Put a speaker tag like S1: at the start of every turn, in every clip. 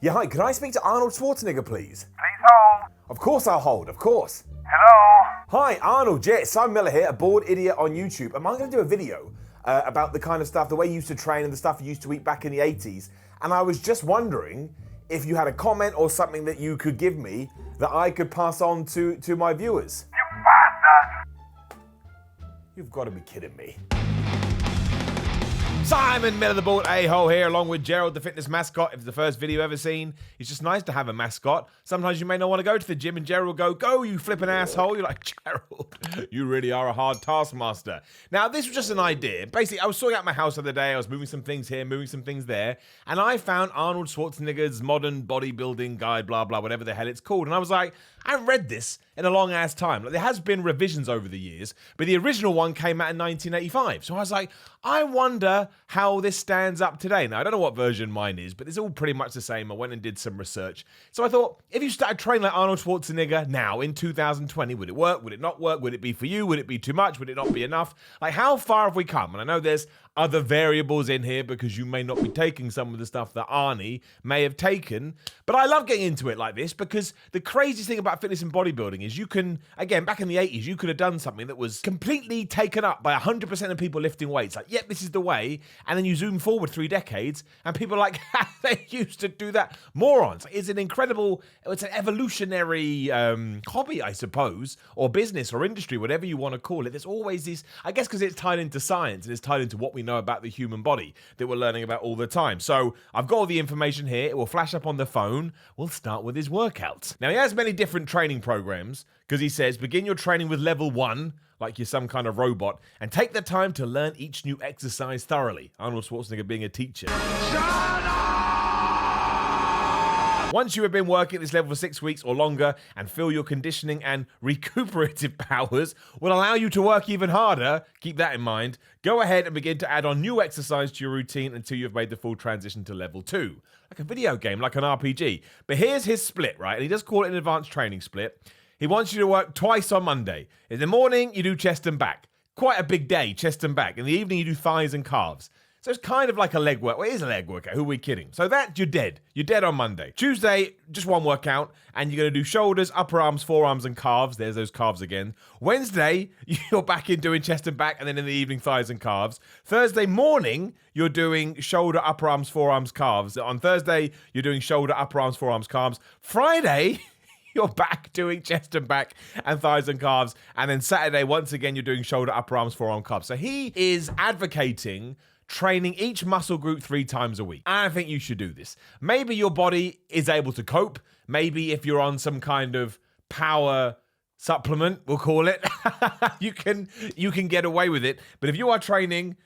S1: Yeah, hi, could I speak to Arnold Schwarzenegger, please?
S2: Please hold.
S1: Of course I'll hold, of course.
S2: Hello?
S1: Hi, Arnold, yeah, it's Simon Miller here, a bored idiot on YouTube. I'm going to do a video about the kind of stuff, the way you used to train and the stuff you used to eat back in the 80s. And I was just wondering if you had a comment or something that you could give me that I could pass on to my viewers.
S2: You bastard!
S1: You've got to be kidding me.
S3: Simon Miller, the bald a-hole here, along with Gerald, the fitness mascot. If it's the first video ever seen, it's just nice to have a mascot. Sometimes you may not want to go to the gym, and Gerald will go, "Go, you flipping asshole." You're like, "Gerald, you really are a hard taskmaster." Now, this was just an idea. Basically, I was sorting out my house the other day. I was moving some things here, moving some things there, and I found Arnold Schwarzenegger's modern bodybuilding guide, blah, blah, whatever the hell it's called. And I was like, I haven't read this in a long ass time. Like, there has been revisions over the years, but the original one came out in 1985. So I was like, I wonder how this stands up today. Now, I don't know what version mine is, but it's all pretty much the same. I went and did some research. So I thought, if you started training like Arnold Schwarzenegger now in 2020, would it work? Would it not work? Would it be for you? Would it be too much? Would it not be enough? Like, how far have we come? And I know there's other variables in here because you may not be taking some of the stuff that Arnie may have taken. But I love getting into it like this because the craziest thing about fitness and bodybuilding is you can, again, back in the 80s, you could have done something that was completely taken up by 100% of people lifting weights. Like, yep, this is the way. And then you zoom forward 3 decades and people are like, they used to do that. Morons. It's an incredible, it's an evolutionary hobby, I suppose, or business or industry, whatever you want to call it. There's always this, I guess because it's tied into science and it's tied into what we know about the human body that we're learning about all the time. So I've got all the information here. It will flash up on the phone. We'll start with his workouts. Now, he has many different training programs because he says, begin your training with level 1, like you're some kind of robot, and take the time to learn each new exercise thoroughly. Arnold Schwarzenegger being a teacher. Once you have been working at this level for 6 weeks or longer and feel your conditioning and recuperative powers will allow you to work even harder, keep that in mind, go ahead and begin to add on new exercise to your routine until you've made the full transition to level 2. Like a video game, like an RPG. But here's his split, right? And he does call it an advanced training split. He wants you to work twice on Monday. In the morning, you do chest and back. Quite a big day, chest and back. In the evening, you do thighs and calves. So it's kind of like a leg work. Well, it is a leg workout. Who are we kidding? So that, you're dead. You're dead on Monday. Tuesday, just one workout, and you're going to do shoulders, upper arms, forearms, and calves. There's those calves again. Wednesday, you're back in doing chest and back, and then in the evening, thighs and calves. Thursday morning, you're doing shoulder, upper arms, forearms, calves. On Thursday, you're doing shoulder, upper arms, forearms, calves. Friday, you're back doing chest and back and thighs and calves. And then Saturday, once again, you're doing shoulder, upper arms, forearm, calves. So he is advocating training each muscle group 3 times a week. I think you should do this. Maybe your body is able to cope. Maybe if you're on some kind of power supplement, we'll call it, you can get away with it. But if you are training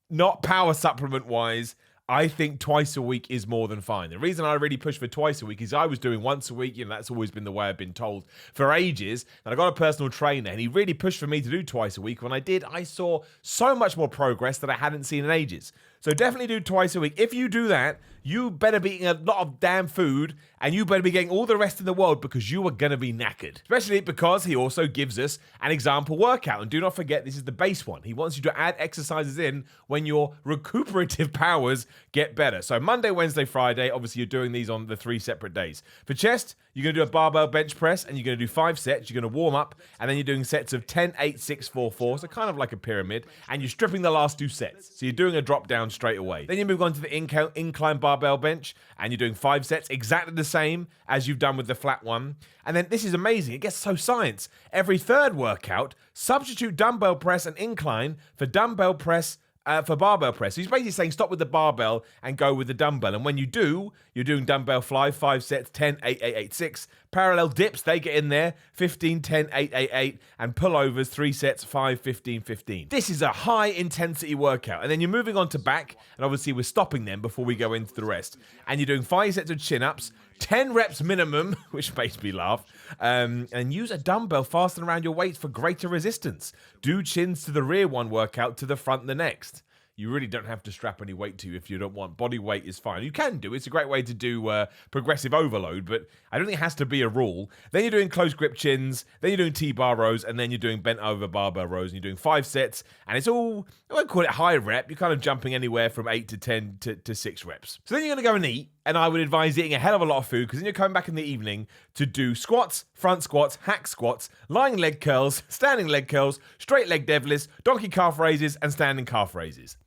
S3: not power supplement wise, I think twice a week is more than fine. The reason I really push for twice a week is I was doing once a week. You know, that's always been the way I've been told for ages. And I got a personal trainer and he really pushed for me to do twice a week. When I did, I saw so much more progress that I hadn't seen in ages. So definitely do twice a week. If you do that, you better be eating a lot of damn food and you better be getting all the rest in the world because you are going to be knackered. Especially because he also gives us an example workout. And do not forget, this is the base one. He wants you to add exercises in when your recuperative powers get better. So Monday, Wednesday, Friday, obviously you're doing these on the 3 separate days. For chest, you're going to do a barbell bench press and you're going to do 5 sets. You're going to warm up and then you're doing sets of 10, 8, 6, 4, 4. So kind of like a pyramid. And you're stripping the last 2 sets. So you're doing a drop down straight away. Then you move on to the incline barbell bench and you're doing 5 sets, exactly the same as you've done with the flat one. And then this is amazing. It gets so science. Every 3rd workout, substitute dumbbell press and incline for dumbbell press for barbell press. So he's basically saying stop with the barbell and go with the dumbbell. And when you do, you're doing dumbbell fly, 5 sets, 10, 8, 8, 8, 6. Parallel dips, they get in there, 15, 10, 8, 8, 8. And pullovers, 3 sets, 5, 15, 15. This is a high intensity workout. And then you're moving on to back. And obviously we're stopping them before we go into the rest. And you're doing 5 sets of chin-ups, 10 reps minimum, which makes me laugh, and use a dumbbell fasten around your weights for greater resistance. Do chins to the rear one workout, to the front the next. You really don't have to strap any weight to you if you don't want. Body weight is fine. You can do it. It's a great way to do progressive overload, but I don't think it has to be a rule. Then you're doing close grip chins, then you're doing T-bar rows, and then you're doing bent over barbell rows, and you're doing 5 sets, and it's all, I won't call it high rep, you're kind of jumping anywhere from 8 to 10 to 6 reps. So then you're going to go and eat. and I would advise eating a hell of a lot of food, because then you're coming back in the evening to do squats, front squats, hack squats, lying leg curls, standing leg curls, straight leg deadlifts, donkey calf raises, and standing calf raises.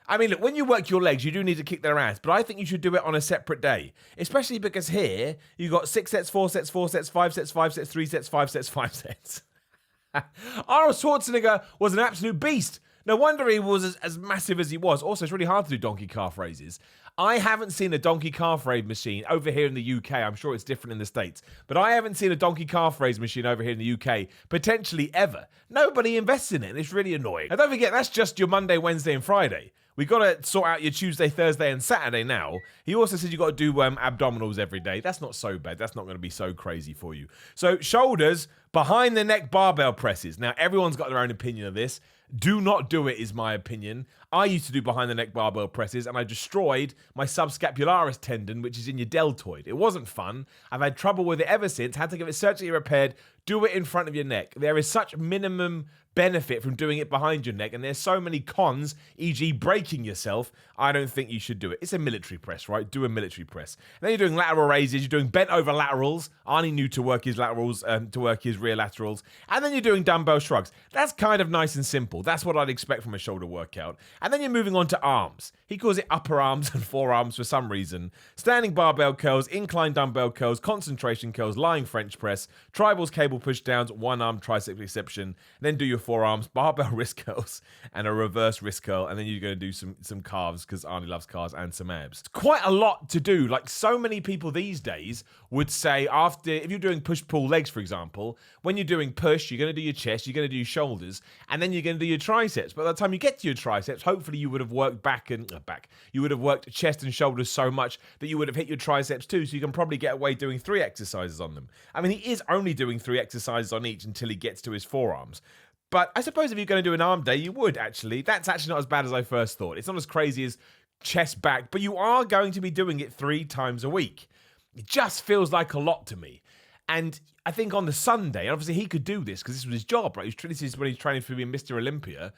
S3: I mean, look, when you work your legs, you do need to kick their ass, but I think you should do it on a separate day, especially because here you got 6 sets, 4 sets, 4 sets, 5 sets, 5 sets, 3 sets, 5 sets, 5 sets. Arnold Schwarzenegger was an absolute beast. No wonder he was as massive as he was. Also, it's really hard to do donkey calf raises. I haven't seen a donkey calf raise machine over here in the UK. I'm sure it's different in the States. But I haven't seen a donkey calf raise machine over here in the UK, potentially ever. Nobody invests in it, and it's really annoying. And don't forget, that's just your Monday, Wednesday, and Friday. We got to sort out your Tuesday, Thursday, and Saturday now. He also said you got to do abdominals every day. That's not so bad. That's not going to be so crazy for you. So shoulders, behind the neck barbell presses. Now, everyone's got their own opinion of this. Do not do it, is my opinion. I used to do behind the neck barbell presses, and I destroyed my subscapularis tendon, which is in your deltoid. It wasn't fun. I've had trouble with it ever since. Had to get it surgically repaired. Do it in front of your neck. There is such minimum benefit from doing it behind your neck, and there's so many cons, e.g. breaking yourself. I don't think you should do it. It's a military press, right? Do a military press. And then you're doing lateral raises, you're doing bent over laterals. Arnie knew to work his laterals, to work his rear laterals. And then you're doing dumbbell shrugs. That's kind of nice and simple. That's what I'd expect from a shoulder workout. And then you're moving on to arms. He calls it upper arms and forearms for some reason. Standing barbell curls, incline dumbbell curls, concentration curls, lying French press, tribals, cable push downs, one arm tricep exception. Then do your forearms, barbell wrist curls, and a reverse wrist curl, and then you're going to do some calves, because Arnie loves calves, and some abs. It's quite a lot to do. Like, so many people these days would say, after, if you're doing push-pull legs, for example, when you're doing push, you're going to do your chest, you're going to do your shoulders, and then you're going to do your triceps. But by the time you get to your triceps, hopefully you would have worked you would have worked chest and shoulders so much that you would have hit your triceps too, so you can probably get away doing 3 exercises on them. I mean, he is only doing 3 exercises on each until he gets to his forearms. But I suppose if you're going to do an arm day, you would actually. That's actually not as bad as I first thought. It's not as crazy as chest back, but you are going to be doing it 3 times a week. It just feels like a lot to me. And I think on the Sunday, obviously he could do this because this was his job, right? This is when he's training for being Mr. Olympia.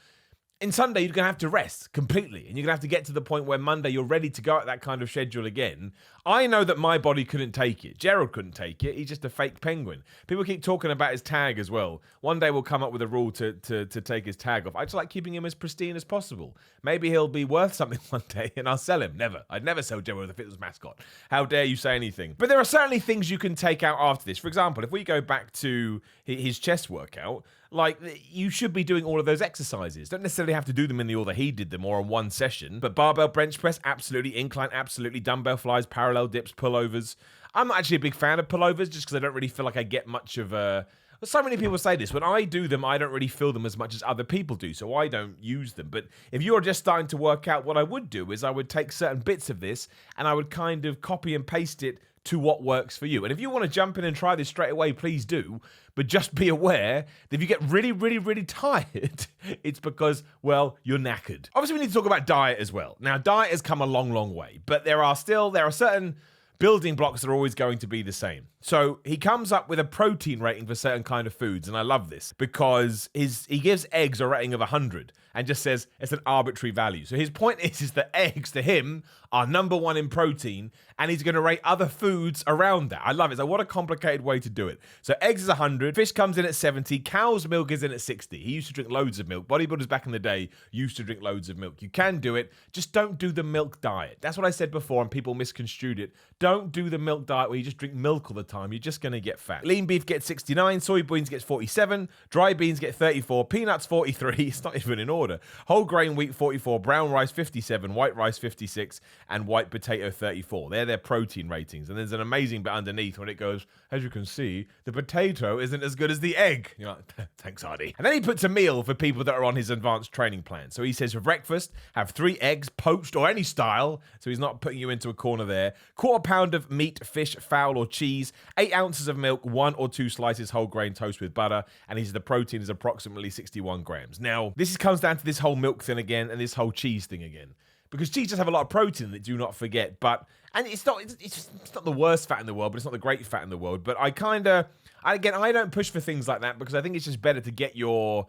S3: In Sunday, you're going to have to rest completely. And you're going to have to get to the point where Monday you're ready to go at that kind of schedule again. I know that my body couldn't take it. Gerald couldn't take it. He's just a fake penguin. People keep talking about his tag as well. One day we'll come up with a rule to take his tag off. I just like keeping him as pristine as possible. Maybe he'll be worth something one day and I'll sell him. Never. I'd never sell Gerald the fitness mascot. How dare you say anything? But there are certainly things you can take out after this. For example, if we go back to his chest workout, like, you should be doing all of those exercises. Don't necessarily have to do them in the order he did them or in one session. But barbell bench press, absolutely. Incline, absolutely. Dumbbell flies, parallel dips, pullovers. I'm not actually a big fan of pullovers just because I don't really feel like I get much of a... So many people say this. When I do them, I don't really feel them as much as other people do, so I don't use them. But if you're just starting to work out, what I would do is I would take certain bits of this and I would kind of copy and paste it to what works for you. And if you want to jump in and try this straight away, please do. But just be aware that if you get really, really, really tired, it's because, well, you're knackered. Obviously, we need to talk about diet as well. Now, diet has come a long, long way, but there are certain building blocks that are always going to be the same. So he comes up with a protein rating for certain kind of foods, and I love this because he gives eggs a rating of 100 and just says it's an arbitrary value. So his point is that eggs to him are number 1 in protein, and he's going to rate other foods around that. I love it. So what a complicated way to do it. So eggs is 100, fish comes in at 70, cow's milk is in at 60. He used to drink loads of milk. Bodybuilders back in the day used to drink loads of milk. You can do it, just don't do the milk diet. That's what I said before, and people misconstrued it. Don't do the milk diet where you just drink milk all the time. You're just going to get fat. Lean beef gets 69, soybeans gets 47, dry beans get 34, peanuts 43, it's not even in order. Whole grain wheat 44, brown rice 57, white rice 56, and white potato 34. They're their protein ratings. And there's an amazing bit underneath when it goes, as you can see, the potato isn't as good as the egg. You're like, thanks, Hardy. And then he puts a meal for people that are on his advanced training plan. So he says for breakfast, have 3 eggs, poached or any style. So he's not putting you into a corner there. 1/4 pound of meat, fish, fowl, or cheese. 8 ounces of milk, 1 or 2 slices whole grain toast with butter. And he says the protein is approximately 61 grams. Now, this comes down to this whole milk thing again and this whole cheese thing again. Because cheese does have a lot of protein in it, do not forget. But And it's not the worst fat in the world, but it's not the great fat in the world. But I don't push for things like that because I think it's just better to get your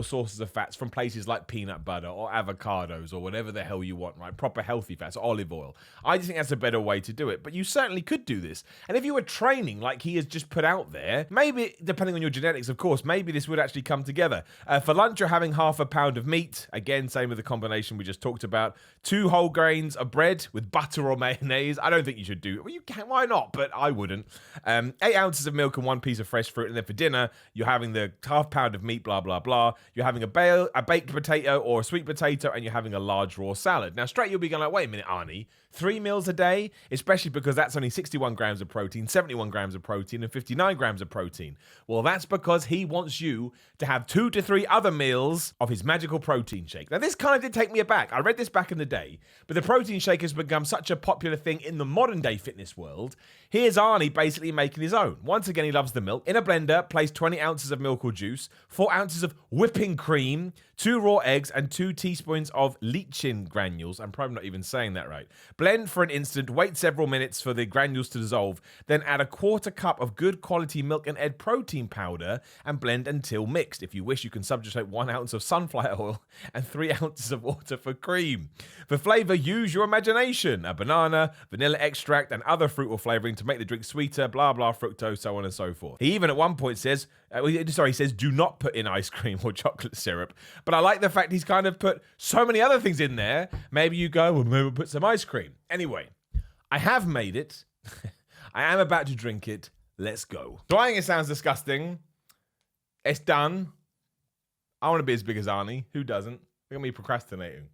S3: sources of fats from places like peanut butter or avocados or whatever the hell you want, right? Proper healthy fats, olive oil. I just think that's a better way to do it. But you certainly could do this. And if you were training like he has just put out there, maybe, depending on your genetics, of course, maybe this would actually come together. For lunch, you're having half a pound of meat. Again, same with the combination we just talked about. 2 whole grains of bread with butter or mayonnaise. I don't think you should do it. Well, you can, why not? But I wouldn't. 8 ounces of milk and 1 piece of fresh fruit. And then for dinner, you're having the half pound of meat, blah, blah, blah. You're having a baked potato or a sweet potato, and you're having a large raw salad. Now, straight you'll be going like, wait a minute, Arnie, 3 meals a day? Especially because that's only 61 grams of protein, 71 grams of protein, and 59 grams of protein. Well, that's because he wants you to have 2 to 3 other meals of his magical protein shake. Now, this kind of did take me aback. I read this back in the day, but the protein shake has become such a popular thing in the modern day fitness world. Here's Arnie basically making his own. Once again, he loves the milk. In a blender, place 20 ounces of milk or juice, 4 ounces of whipping cream, 2 raw eggs, and 2 teaspoons of lecithin granules. I'm probably not even saying that right. Blend for an instant, wait several minutes for the granules to dissolve, then add a 1/4 cup of good quality milk and egg protein powder and blend until mixed. If you wish, you can substitute 1 ounce of sunflower oil and 3 ounces of water for cream. For flavor, use your imagination. A banana, vanilla extract, and other fruit or flavoring to make the drink sweeter, blah, blah, fructose, so on and so forth. He even at one point says, he says, do not put in ice cream or chocolate syrup. But I like the fact he's kind of put so many other things in there. Maybe you go, well, maybe we'll put some ice cream. Anyway, I have made it. I am about to drink it. Let's go. So I think it sounds disgusting. It's done. I want to be as big as Arnie. Who doesn't? Look at me procrastinating.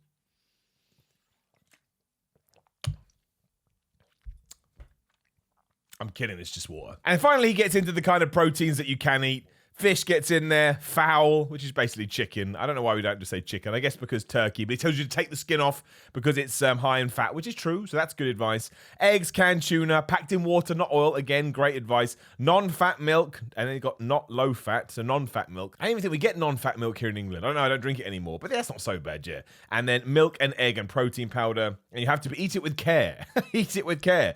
S3: I'm kidding, it's just water. And finally, he gets into the kind of proteins that you can eat. Fish gets in there, fowl, which is basically chicken. I don't know why we don't just say chicken. I guess because turkey, but he tells you to take the skin off because it's high in fat, which is true, so that's good advice. Eggs, canned tuna, packed in water, not oil. Again, great advice. Non-fat milk, and then you got not low fat, so non-fat milk. I don't even think we get non-fat milk here in England. I don't know, I don't drink it anymore, but that's not so bad, yeah. And then milk and egg and protein powder, and you have to eat it with care. Eat it with care.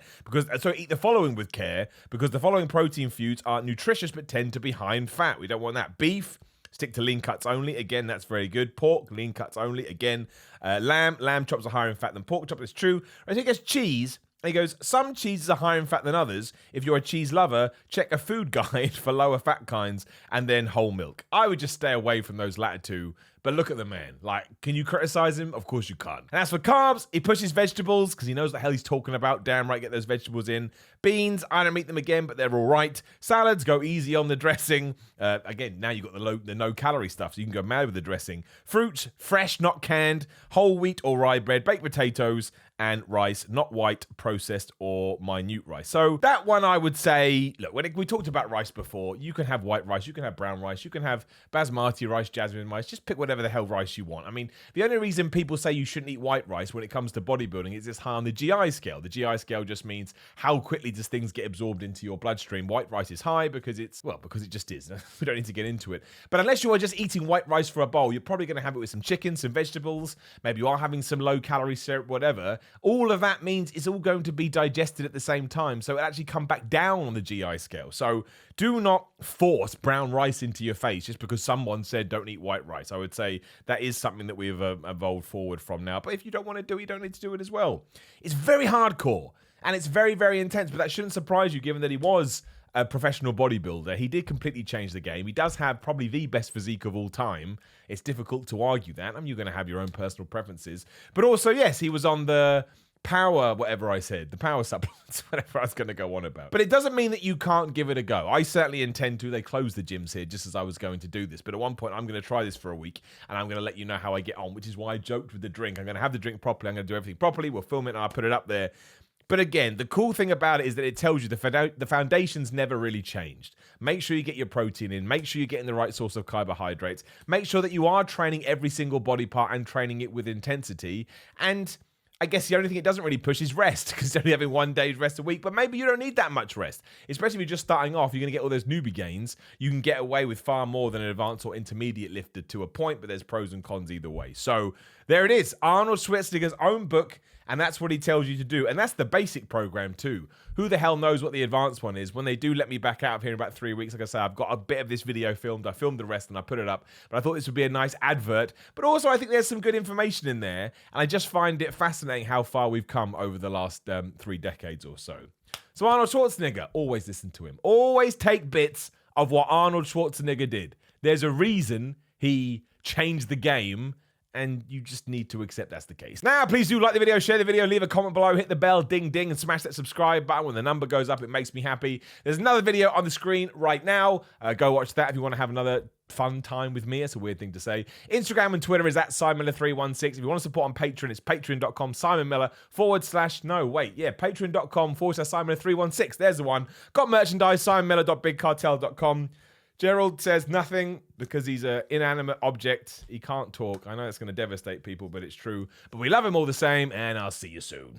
S3: Eat the following with care, because the following protein foods are nutritious but tend to be high in fat. We don't want that. Beef, stick to lean cuts only. Again, that's very good. Pork, lean cuts only. Again, lamb chops are higher in fat than pork chops. It's true. I think it's cheese. And he goes, some cheeses are higher in fat than others. If you're a cheese lover, check a food guide for lower fat kinds and then whole milk. I would just stay away from those latter two. But look at the man. Like, can you criticize him? Of course you can't. And as for carbs, he pushes vegetables because he knows what the hell he's talking about. Damn right, get those vegetables in. Beans, I don't eat them again, but they're all right. Salads, go easy on the dressing. Again, now you've got the no-calorie stuff, so you can go mad with the dressing. Fruits, fresh, not canned. Whole wheat or rye bread. Baked potatoes and rice, not white, processed, or minute rice. So that one I would say, look, when we talked about rice before, you can have white rice, you can have brown rice, you can have basmati rice, jasmine rice, just pick whatever the hell rice you want. I mean, the only reason people say you shouldn't eat white rice when it comes to bodybuilding is it's high on the GI scale. The GI scale just means how quickly does things get absorbed into your bloodstream. White rice is high because it just is. We don't need to get into it. But unless you are just eating white rice for a bowl, you're probably going to have it with some chicken, some vegetables, maybe you are having some low-calorie syrup, whatever. All of that means it's all going to be digested at the same time, so it actually come back down on the GI scale. So do not force brown rice into your face just because someone said don't eat white rice. I would say that is something that we've evolved forward from now. But if you don't want to do it, you don't need to do it as well. It's very hardcore, and it's very, very intense, but that shouldn't surprise you given that he was a professional bodybuilder. He did completely change the game. He does have probably the best physique of all time. It's difficult to argue that. I mean, you're going to have your own personal preferences. But also, yes, he was on the power, whatever I said, the power supplements, whatever I was going to go on about. But it doesn't mean that you can't give it a go. I certainly intend to. They closed the gyms here just as I was going to do this. But at one point, I'm going to try this for a week, and I'm going to let you know how I get on, which is why I joked with the drink. I'm going to have the drink properly. I'm going to do everything properly. We'll film it, and I'll put it up there. But again, the cool thing about it is that it tells you the foundation's never really changed. Make sure you get your protein in. Make sure you're getting the right source of carbohydrates. Make sure that you are training every single body part and training it with intensity. And I guess the only thing it doesn't really push is rest, because it's only having 1 day's rest a week. But maybe you don't need that much rest. Especially if you're just starting off, you're going to get all those newbie gains. You can get away with far more than an advanced or intermediate lifter to a point, but there's pros and cons either way. So There it is, Arnold Schwarzenegger's own book, and that's what he tells you to do. And that's the basic program too. Who the hell knows what the advanced one is? When they do let me back out of here in about 3 weeks, like I say, I've got a bit of this video filmed. I filmed the rest and I put it up. But I thought this would be a nice advert. But also I think there's some good information in there. And I just find it fascinating how far we've come over the last 3 decades or so. So Arnold Schwarzenegger, always listen to him. Always take bits of what Arnold Schwarzenegger did. There's a reason he changed the game, and you just need to accept that's the case. Now, please do like the video, share the video, leave a comment below, hit the bell, ding, ding, and smash that subscribe button. When the number goes up, it makes me happy. There's another video on the screen right now. Go watch that if you want to have another fun time with me. It's a weird thing to say. Instagram and Twitter is at SimonMiller316. If you want to support on Patreon, it's patreon.com patreon.com/SimonMiller316. There's the one. Got merchandise, simonmiller.bigcartel.com. Gerald says nothing because he's an inanimate object. He can't talk. I know it's going to devastate people, but it's true. But we love him all the same, and I'll see you soon.